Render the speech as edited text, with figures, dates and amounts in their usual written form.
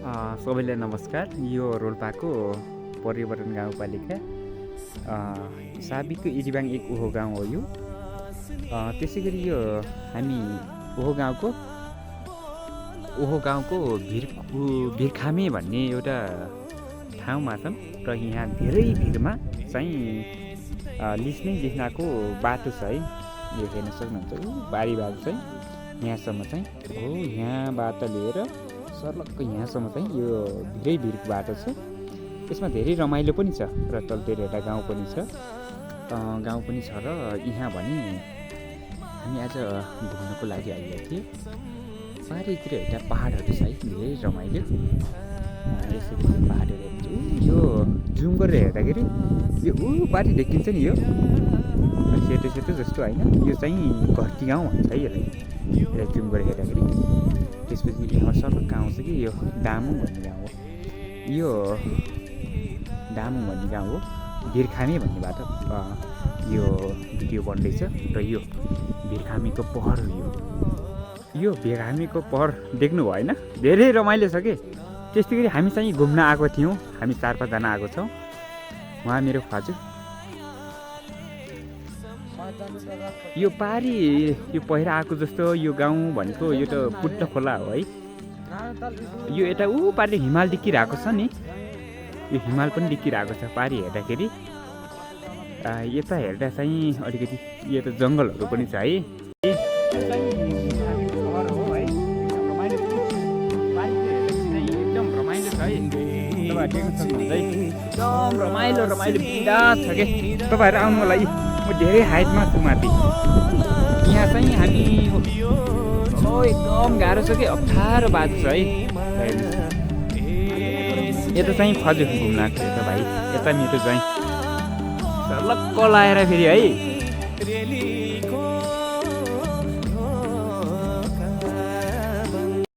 सबैलाई नमस्कार। यो रोल्पाको परिवर्तन गाउँपालिका साबिकको इजिबाङ एक ओहो गाउँ हो यो। त्यसै गरी यो हामी ओहो गाउँको भिरखामे भन्ने एउटा ठाउँमा छौँ र यहाँ धेरै भिरमा चाहिँ लिस्नै लेख्नाको बाटो छ है। यो हेर्न सक्नुहुन्छ बारी बाटो चाहिँ यहाँसम्म चाहिँ हो। यहाँबाट लिएर सर्लक्क यहाँसम्म चाहिँ यो धेरै भिरको बाटो छ। यसमा धेरै रमाइलो पनि छ र तलतिर एउटा गाउँ पनि छ र यहाँ भने हामी आज घुम्नको लागि आइरहेको थियौँ। पारितिर एउटा पहाडहरू छ है, धेरै रमाइलो। यसरी पहाडहरू हेर्छु, यो जुम गरेर हेर्दाखेरि यो पारि देखिन्छ नि, यो सेतो सेतो जस्तो होइन, यो चाहिँ घरती गाउँ भन्छ है यसलाई जुम गरेर हेर्दाखेरि। त्यसपछि यहाँ सर्लक्क आउँछ कि यो दामुङ भन्ने गाउँ हो। यो दामुङ भन्ने गाउँ हो। भिरखामे भन्नेबाट यो भिडियो बन्दैछ र यो भिरखामेको पहर हो। यो भिरखामेको पहर देख्नु भएन, धेरै रमाइलो छ कि। त्यस्तै गरी हामी चाहिँ घुम्न आएको थियौँ, हामी 4-5 जना आएको छौँ। उहाँ मेरो फाजु। यो पारी यो पहिरा आएको जस्तो यो गाउँ भनेको यो त पुट्ट खोला हो है। यो यता पारि हिमाल देखिरहेको छ नि, यो हिमाल पनि देखिरहेको छ पारि हेर्दाखेरि। यता हेर्दा चाहिँ अलिकति यो त जङ्गलहरू पनि छ है। एकदम रमाइलो छ है, एकदम रमाइलो बिन्दा छ कि। तपाईँहरू आउनु होला, म धेरै हाइटमा छु माथि। यहाँ चाहिँ हामी एकदम गाह्रो छ कि, अप्ठ्यारो बाटो छ है। यता चाहिँ फज घुम्न आएको छ भाइ। यता मेरो चाहिँ सर्लक्क लाएर फेरि है